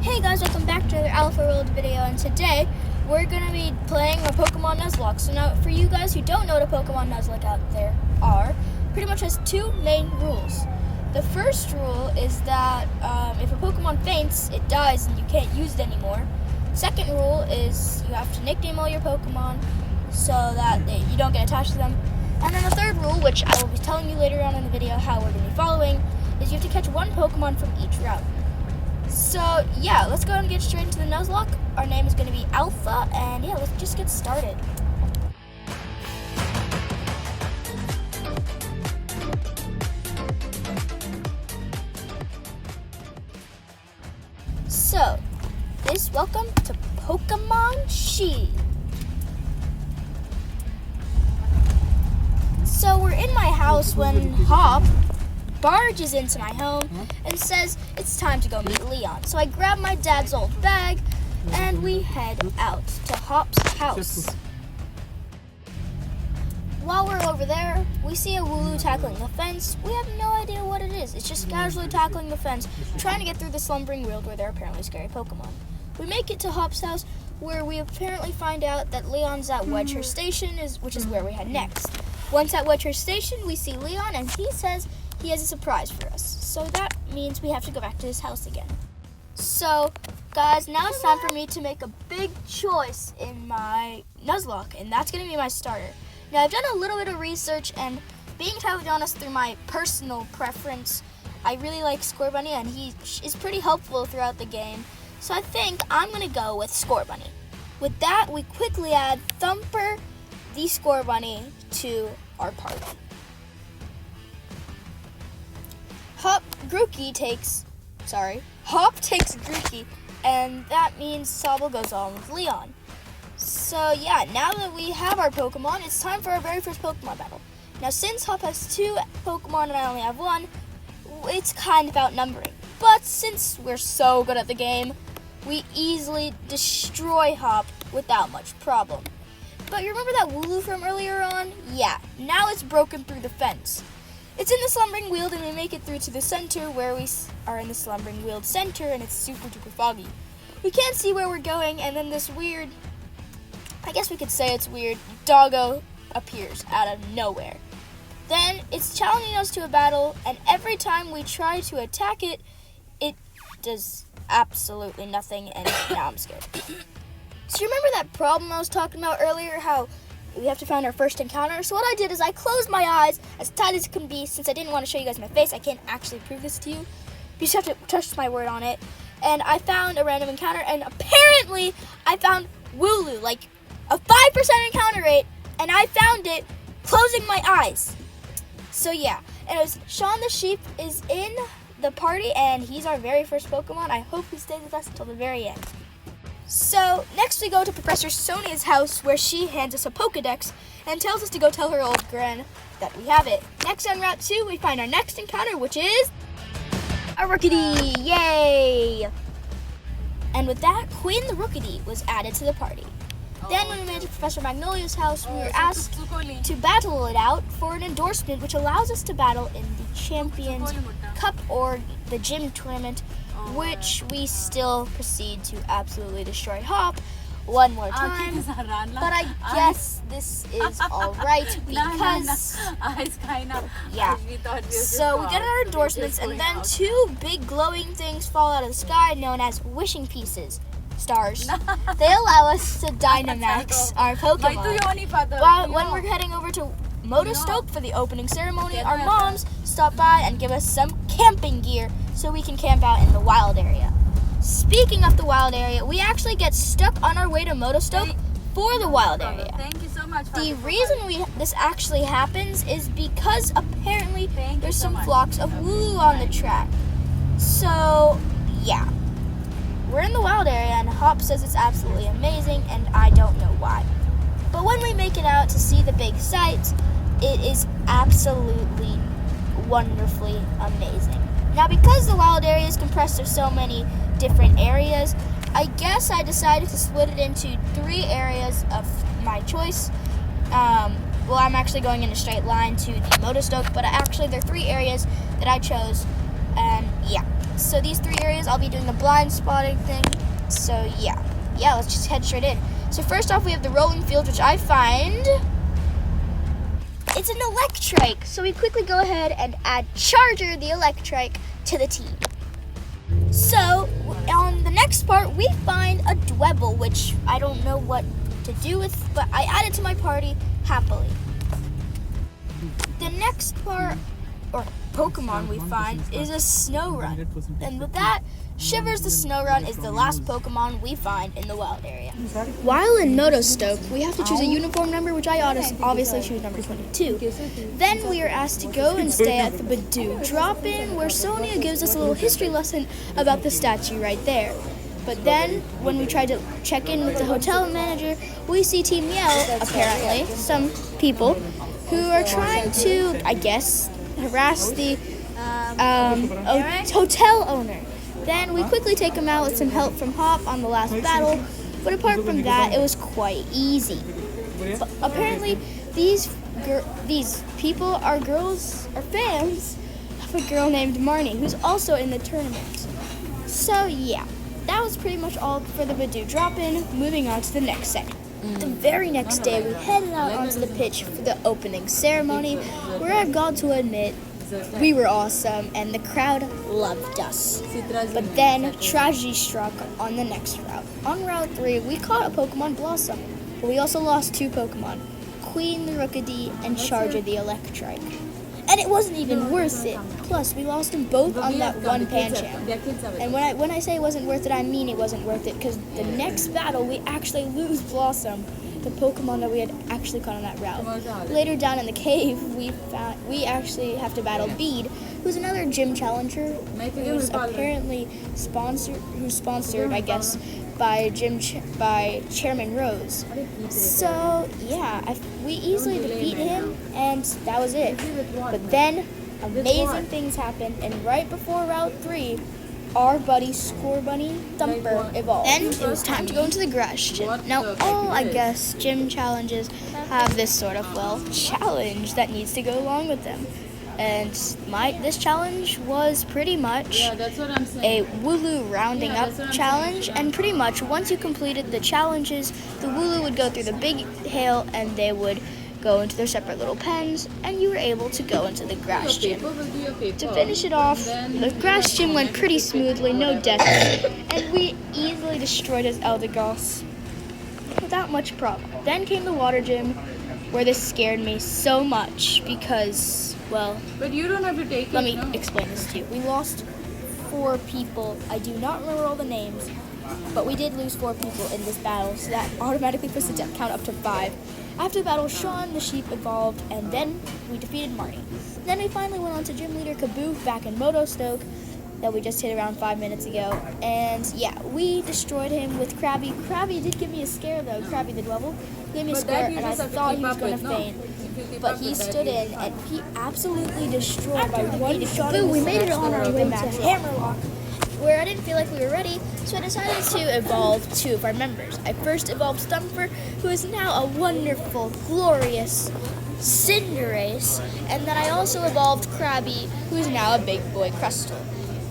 Hey guys, welcome back to another Alpha World video, and today we're going to be playing a Pokemon Nuzlocke. So now, for you guys who don't know what a Pokemon Nuzlocke out there are, pretty much has two main rules. The first rule is that if a Pokemon faints, it dies and you can't use it anymore. Second rule is you have to nickname all your Pokemon so that you don't get attached to them. And then the third rule, which I will be telling you later on in the video how we're going to be following, is you have to catch one Pokemon from each route. So yeah, let's go and get straight into the Nuzlocke. Our name is going to be Alpha, and yeah, let's just get started. So, welcome to Pokemon She. So we're in my house when Hop barges into my home and says it's time to go meet Leon. So I grab my dad's old bag and we head out to Hop's house. While we're over there, we see a Wooloo tackling the fence. We have no idea what it is. It's just casually tackling the fence, trying to get through the slumbering world where there are apparently scary Pokemon. We make it to Hop's house, where we apparently find out that Leon's at Wedgehurst Station, which is where we head next. Once at Wedgehurst Station, we see Leon, and he says he has a surprise for us. So that means we have to go back to his house again. So, guys, now it's time for me to make a big choice in my Nuzlocke, and that's going to be my starter. Now, I've done a little bit of research, and being totally honest, through my personal preference, I really like Scorbunny, and he is pretty helpful throughout the game. So I think I'm going to go with Scorbunny. With that, we quickly add Thumper, the Scorbunny, to our party. Hop takes Grookey, and that means Sobble goes on with Leon. So yeah, now that we have our Pokemon, it's time for our very first Pokemon battle. Now since Hop has two Pokemon and I only have one, it's kind of outnumbering. But since we're so good at the game, we easily destroy Hop without much problem. But you remember that Wooloo from earlier on? Yeah, now it's broken through the fence. It's in the Slumbering Weald, and we make it through to the center, where we are in the Slumbering Weald center, and it's super duper foggy. We can't see where we're going, and then this weird, I guess we could say it's weird, doggo appears out of nowhere. Then it's challenging us to a battle, and every time we try to attack it, it does absolutely nothing, and now I'm scared. So you remember that problem I was talking about earlier, how we have to find our first encounter? So what I did is I closed my eyes as tight as can be, since I didn't want to show you guys my face. I can't actually prove this to you. You just have to trust my word on it. And I found a random encounter, and apparently I found Wooloo, like a 5% encounter rate, and I found it closing my eyes. So yeah, and it was Sean the Sheep is in the party, and he's our very first Pokemon. I hope he stays with us until the very end. So next we go to Professor Sonia's house, where she hands us a Pokedex and tells us to go tell her old Gran that we have it. Next on Route 2, we find our next encounter, which is a Rookidee. Yay! And with that, Quinn the Rookidee was added to the party. Then when we made it to Professor Magnolia's house, we were asked to battle it out for an endorsement, which allows us to battle in the Champions Cup or the gym tournament, which we still proceed to absolutely destroy Hop one more time. But I guess this is alright because, yeah. So we get our endorsements, and then two big glowing things fall out of the sky known as wishing pieces. Stars. They allow us to Dynamax our Pokemon. When we're heading over to Motostoke for the opening ceremony, our moms stop by and give us some camping gear so we can camp out in the wild area. Speaking of the wild area, we actually get stuck on our way to Motostoke for the wild area. Thank you so much. The reason this actually happens is because apparently there's some flocks of Wooloo on the track. So yeah. We're in the wild area, and Hop says it's absolutely amazing, and I don't know why. But when we make it out to see the big sights, it is absolutely wonderfully amazing. Now, because the wild area is compressed of so many different areas, I guess I decided to split it into 3 areas of my choice. Well, I'm actually going in a straight line to the Motostoke, but actually there are 3 areas that I chose, and yeah. So these 3 areas, I'll be doing the blind spotting thing. So yeah, let's just head straight in. So first off, we have the rolling field, which I find it's an Electrike. So we quickly go ahead and add Charger the Electrike to the team. So on the next part, we find a Dwebble, which I don't know what to do with, but I add it to my party happily. The next part, or Pokemon we find, is a Snorunt. And with that, Shivers the Snorunt is the last Pokemon we find in the wild area. While in Notostoke, we have to choose a uniform number, which I obviously choose number 22. Then we are asked to go and stay at the Badoo drop-in, where Sonia gives us a little history lesson about the statue right there. But then, when we try to check in with the hotel manager, we see Team Yell, apparently, some people, who are trying to, I guess, harass the hotel owner. Then we quickly take him out with some help from Hop on the last battle, but apart from that, it was quite easy. But apparently, these people are fans of a girl named Marnie, who's also in the tournament. So yeah, that was pretty much all for the Badoo drop-in. Moving on to the next segment. The very next day, we headed out onto the pitch for the opening ceremony, where I've got to admit, we were awesome, and the crowd loved us. But then, tragedy struck on the next route. On Route 3, we caught a Pokemon Blossom, but we also lost 2 Pokemon, Queen the Rookidee and Charger the Electrike. And it wasn't even worth it. Plus, we lost them both on that one Pancham. And when I say it wasn't worth it, I mean it wasn't worth it, because the next battle, we actually lose Blossom, the Pokemon that we had actually caught on that route. Later down in the cave, we actually have to battle Bede, who's another gym challenger, who's apparently sponsored, I guess, by Chairman Rose. So yeah, we easily defeat him, and that was it. But then amazing things happened, and right before Route 3, our buddy Scorbunny Thumper evolved. Then it was time to go into the garage gym. Now, all, I guess, gym challenges have this sort of, challenge that needs to go along with them. And this challenge was pretty much a Wooloo rounding up challenge. And pretty much, once you completed the challenges, the Wooloo would go through the big hill, and they would go into their separate little pens, and you were able to go into the grass gym. To finish it off, the grass gym went pretty smoothly, no deaths, and we easily destroyed his Eldegoss without much problem. Then came the water gym, where this scared me so much because, but you don't have to take let me explain this to you. We lost 4 people. I do not remember all the names, but we did lose 4 people in this battle, so that automatically puts the death count up to 5. After the battle, Sean the sheep evolved, and then we defeated Marnie. Then we finally went on to Gym Leader Kaboof back in Motostoke that we just hit around 5 minutes ago. And yeah, we destroyed him with Krabby. Krabby did give me a scare though, Krabby the Dwebble. He gave me a scare, and I thought he was going to faint. But he stood in, and he absolutely destroyed by one shot. Boom, we made it on our way to Hammerlock, where I didn't feel like we were ready, so I decided to evolve 2 of our members. I first evolved Stumper, who is now a wonderful, glorious Cinderace, and then I also evolved Krabby, who is now a big boy Crustle.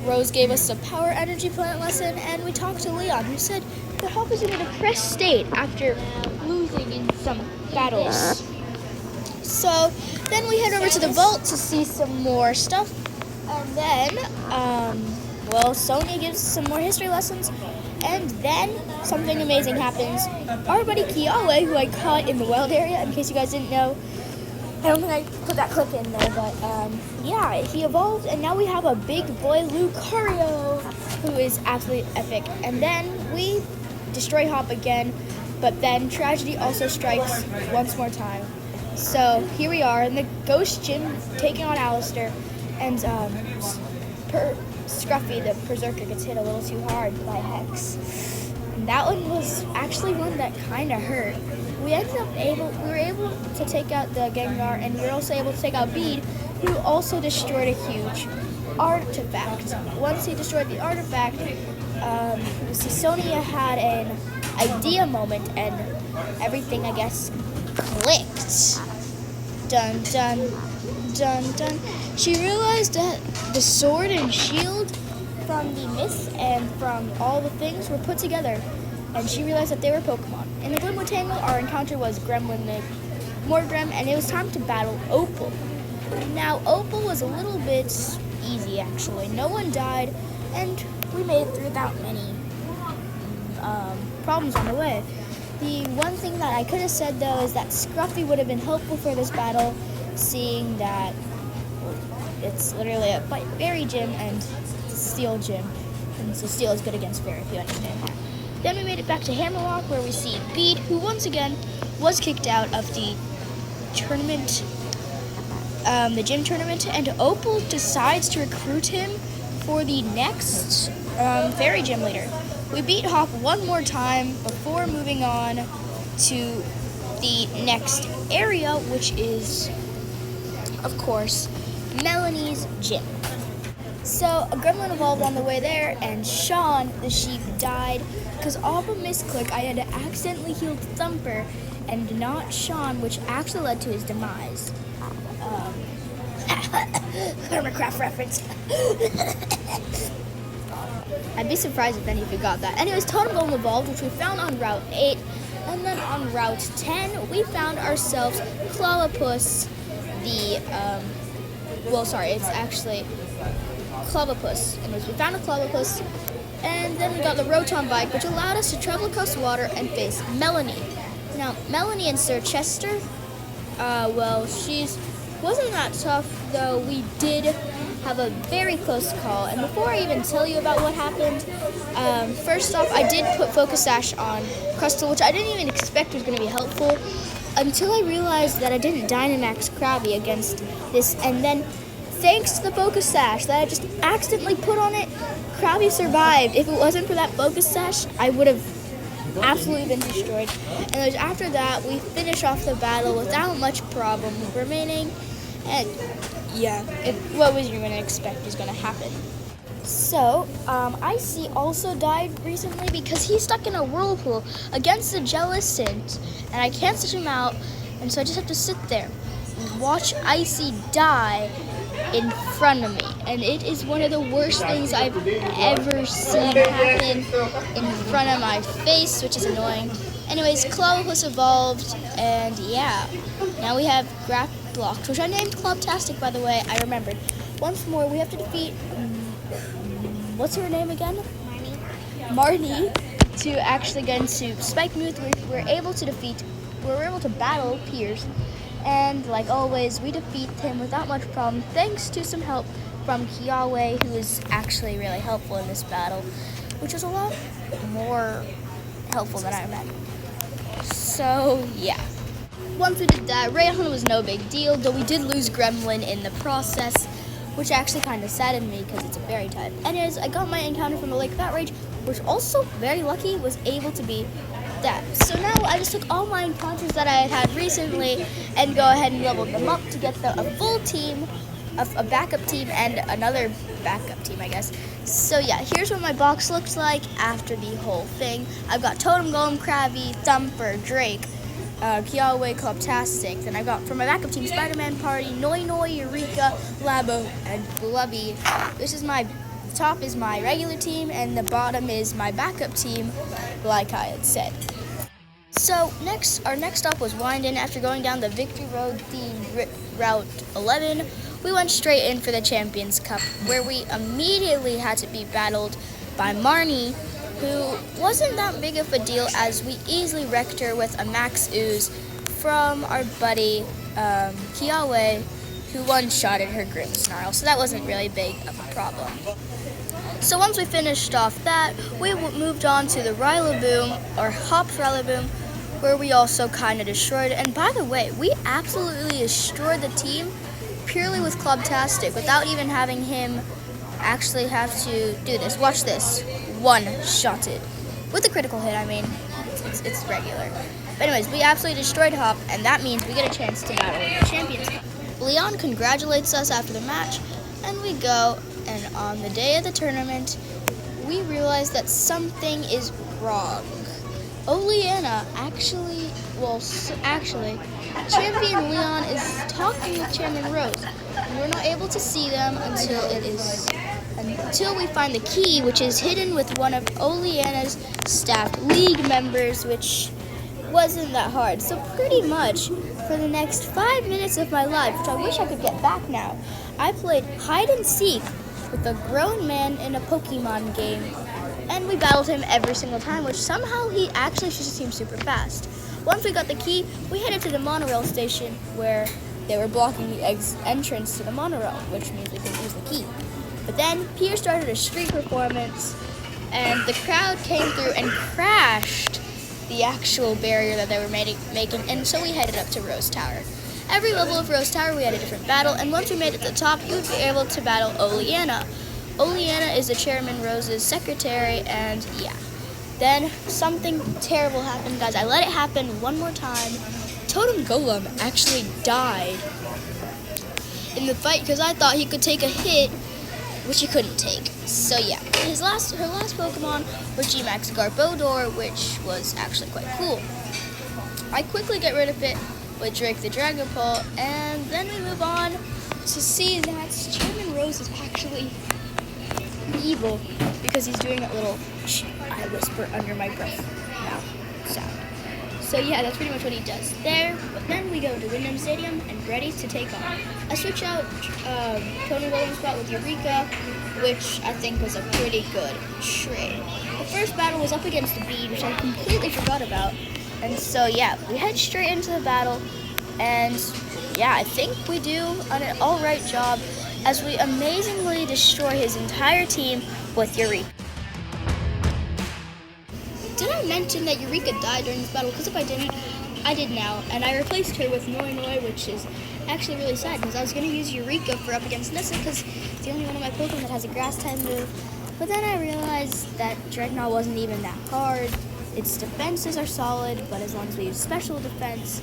Rose gave us a power energy plant lesson, and we talked to Leon, who said the Hawk is in a depressed state after losing in some battles. So then we head over to the vault to see some more stuff, and then, Sonia gives some more history lessons, and then something amazing happens. Our buddy Kiawe, who I caught in the wild area, in case you guys didn't know, I don't think I put that clip in there, but yeah, he evolved, and now we have a big boy Lucario, who is absolutely epic. And then we destroy Hop again, but then tragedy also strikes once more time. So here we are in the Ghost Gym taking on Alistair, and Scruffy, the Berserker, gets hit a little too hard by Hex. And that one was actually one that kind of hurt. We were able to take out the Gengar, and we were also able to take out Bede, who also destroyed a huge artifact. Once he destroyed the artifact, Sonia had an idea moment, and everything, I guess, clicked. Dun dun dun dun. She realized that the sword and shield from the myth and from all the things were put together, and she realized that they were Pokemon. In the Glimwood Tangle, our encounter was Gremlin, Morgrem, and it was time to battle Opal. Now, Opal was a little bit easy, actually. No one died, and we made it through without many problems on the way. The one thing that I could have said, though, is that Scruffy would have been helpful for this battle, seeing that it's literally a fairy gym and steel gym, and so steel is good against fairy, if you understand that. Then we made it back to Hammerlock, where we see Bede, who once again was kicked out of the tournament, the gym tournament, and Opal decides to recruit him for the next fairy gym leader. We beat Hop one more time before moving on to the next area, which is, of course, Melanie's gym. So a gremlin evolved on the way there, and Sean, the sheep, died because of a misclick. I had to accidentally heal Thumper and not Sean, which actually led to his demise. Hermitcraft reference. I'd be surprised if any of you got that. Anyways, Totem Golem evolved, which we found on Route 8. And then on Route 10, we found ourselves Clobbopus, it's actually Clobbopus. Anyways, we found a Clobbopus. And then we got the Rotom bike, which allowed us to travel across water and face Melanie. Now, Melanie and Sir Chester, she wasn't that tough, though we did have a very close call. And before I even tell you about what happened, first off, I did put Focus Sash on Crustle, which I didn't even expect was going to be helpful, until I realized that I didn't Dynamax Krabby against this. And then, thanks to the Focus Sash that I just accidentally put on it, Krabby survived. If it wasn't for that Focus Sash, I would have absolutely been destroyed. And then after that, we finish off the battle without much problem remaining. And yeah, what was you going to expect is going to happen? So, Icy also died recently because he's stuck in a whirlpool against the Jellicent, and I can't switch him out, and so I just have to sit there and watch Icy die in front of me. And it is one of the worst things I've ever seen happen in front of my face, which is annoying. Anyways, Clobbopus evolved, and yeah, now we have Blocked, which I named Clubtastic, by the way. I remembered. Once more, we have to defeat, what's her name again? Marnie, to actually get into Spike Muth. We were able to battle Piers, and like always, we defeat him without much problem, thanks to some help from Kiawe, who is actually really helpful in this battle, which was a lot more helpful than I imagined. So, yeah. Once we did that, Rayhan was no big deal, though we did lose Gremlin in the process, which actually kind of saddened me because it's a fairy type. Anyways, I got my encounter from the Lake Fat Rage, which also, very lucky, was able to be that. So now I just took all my encounters that I had recently and go ahead and leveled them up to get a full team, a backup team, and another backup team, I guess. So yeah, here's what my box looks like after the whole thing. I've got Totem Golem, Krabby, Thumper, Drake, Kiawe, Clubtastic. Then I got from my backup team Spider-Man Party, Noi, Eureka, Labo, and Blubby. The top is my regular team, and the bottom is my backup team, like I had said. So our next stop was Wyndon. After going down the Victory Road themed Route 11, we went straight in for the Champions Cup, where we immediately had to be battled by Marnie, who wasn't that big of a deal, as we easily wrecked her with a Max Ooze from our buddy Kiawe, who one-shotted her Grimmsnarl, so that wasn't really big of a problem. So once we finished off that, we moved on to the Rillaboom, or Hop's Rillaboom, where we also kind of destroyed it. And by the way, we absolutely destroyed the team purely with Clubtastic, without even having him actually have to do this. Watch this. One-shotted. With a critical hit, I mean. It's regular. But anyways, we absolutely destroyed Hop, and that means we get a chance to battle in the Champions Cup. Leon congratulates us after the match, and we go, and on the day of the tournament, we realize that something is wrong. Oleana actually, Champion Leon is talking with Champion Rose. We're not able to see them until it is until we find the key, which is hidden with one of Oleana's staffed league members, which wasn't that hard. So pretty much for the next 5 minutes of my life, which I wish I could get back now, I played hide and seek with a grown man in a Pokemon game, and we battled him every single time, which somehow he actually just seemed super fast. Once we got the key, we headed to the monorail station where they were blocking the entrance to the monorail, which means we couldn't use the key. But then Pierre started a street performance, and the crowd came through and crashed the actual barrier that they were making, and so we headed up to Rose Tower. Every level of Rose Tower, we had a different battle, and once we made it to the top, you would be able to battle Oleana. Oleana is the Chairman Rose's secretary, and yeah. Then something terrible happened, guys. I let it happen one more time. Totem Golem actually died in the fight because I thought he could take a hit, which he couldn't take. So yeah, her last Pokemon was G-Max Garbodor, which was actually quite cool. I quickly get rid of it with Drake the Dragon Ball, and then we move on to see that Chairman Rose is actually evil because he's doing that little I whisper under my breath now sound. So yeah, that's pretty much what he does there. But then we go to Wyndham Stadium and ready to take on. I switch out Tony Williams' spot with Eureka, which I think was a pretty good trade. The first battle was up against the Bede, which I completely forgot about. And so yeah, we head straight into the battle, and yeah, I think we do an alright job as we amazingly destroy his entire team with Eureka. Did I mention that Eureka died during this battle? Because if I didn't, I did now. And I replaced her with Noi Noi, which is actually really sad because I was going to use Eureka for up against Nessa because it's the only one of my Pokemon that has a grass type move. But then I realized that Dreadnought wasn't even that hard. Its defenses are solid, but as long as we use special defense,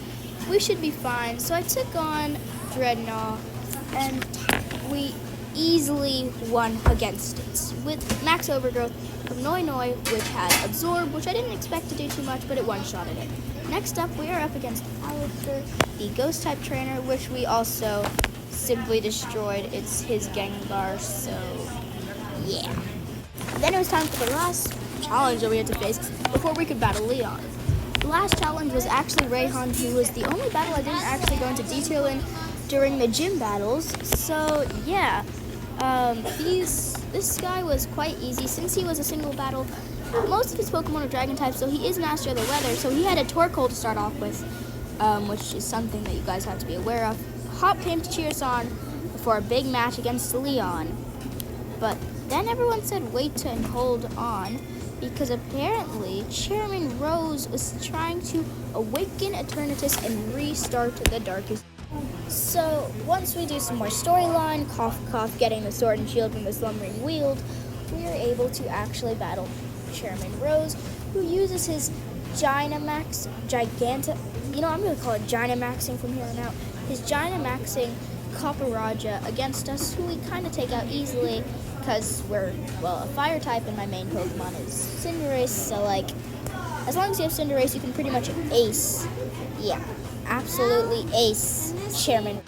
we should be fine. So I took on Dreadnought, and we easily won against it with Max Overgrowth from Noi Noi, which had Absorb, which I didn't expect to do too much, but it one-shotted it. Next up, we are up against Alistair, the Ghost-type trainer, which we also simply destroyed. It's his Gengar, so yeah. Then it was time for the last challenge that we had to face before we could battle Leon. The last challenge was actually Rayhan, who was the only battle I didn't actually go into detail in during the gym battles. So yeah, this guy was quite easy since he was a single battle. Most of his Pokemon are Dragon types, so he is Master of the Weather. So he had a Torkoal to start off with, which is something that you guys have to be aware of. Hop came to cheer us on before a big match against Leon, but then everyone said wait and hold on, because apparently Chairman Rose was trying to awaken Eternatus and restart the Darkest. So once we do some more storyline, cough cough, getting the Sword and Shield from the Slumbering Weald, we are able to actually battle Chairman Rose, who uses his Dynamaxing from here on out. His Dynamaxing Copperajah against us, who we kind of take out easily because we're, well, a fire type and my main Pokemon is Cinderace, so like, as long as you have Cinderace, you can pretty much ace. Yeah, absolutely ace Chairman.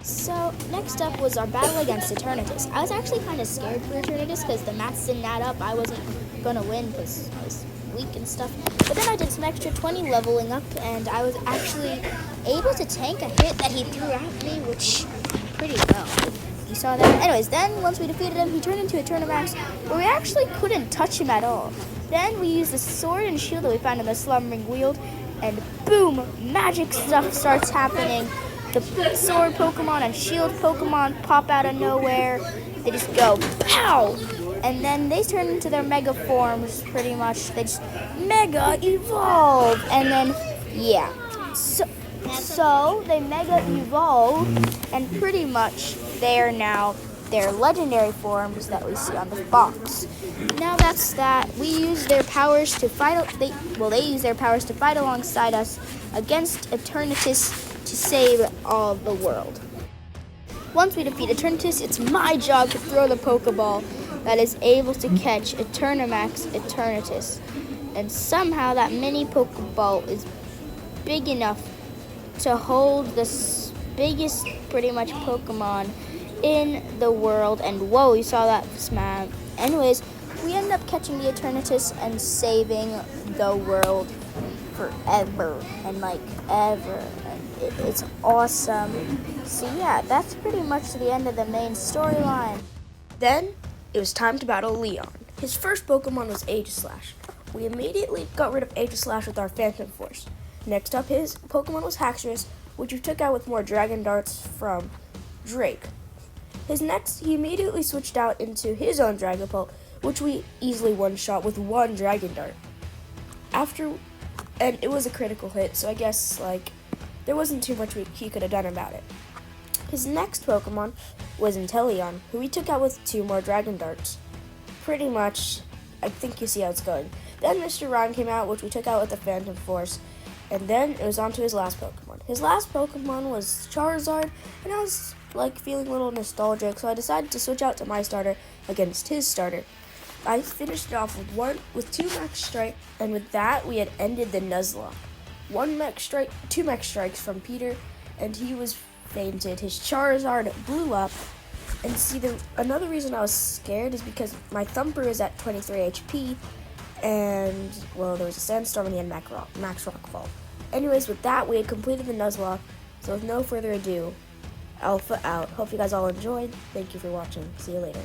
So next up was our battle against Eternatus. I was actually kind of scared for Eternatus because the mats didn't add up. I wasn't gonna win because I was weak and stuff. But then I did some extra 20 leveling up, and I was actually able to tank a hit that he threw at me, which pretty well. You saw that? Anyways, then once we defeated him, he turned into a Eternamax, where we actually couldn't touch him at all. Then we used the Sword and Shield that we found in the Slumbering Weald, and boom, magic stuff starts happening. The Sword Pokemon and Shield Pokemon pop out of nowhere. They just go, pow! And then they turn into their Mega forms, pretty much. They just Mega Evolve! And then, yeah. So they Mega Evolve, and pretty much they are now their legendary forms that we see on the box. Now that's that. We use their powers to fight. They use their powers to fight alongside us against Eternatus to save all the world. Once we defeat Eternatus, it's my job to throw the Pokeball that is able to catch Eternamax Eternatus. And somehow that mini Pokeball is big enough to hold the biggest, pretty much, Pokemon in the world, and whoa, you saw that smack. Anyways, we ended up catching the Eternatus and saving the world forever and like ever. And it's awesome. So yeah, that's pretty much the end of the main storyline. Then it was time to battle Leon. His first Pokemon was Aegislash. We immediately got rid of Aegislash with our Phantom Force. Next up, his Pokemon was Haxorus, which we took out with more Dragon Darts from Drake. He immediately switched out into his own Dragapult, which we easily one-shot with one Dragon Dart. And it was a critical hit, so I guess, there wasn't too much he could have done about it. His next Pokemon was Inteleon, who we took out with 2 more Dragon Darts. Pretty much, I think you see how it's going. Then Mr. Rhyme came out, which we took out with the Phantom Force, and then it was on to his last Pokemon. His last Pokemon was Charizard, and I was feeling a little nostalgic, so I decided to switch out to my starter against his starter. I finished it off with 2 Max Strike, and with that we had ended the Nuzlocke. 2 Max Strikes from Peter, and he was fainted. His Charizard blew up, and another reason I was scared is because my Thumper is at 23 HP, and there was a sandstorm and he had Max Rock Fall. Anyways, with that we had completed the Nuzlocke, so with no further ado, Alpha out. Hope you guys all enjoyed. Thank you for watching. See you later.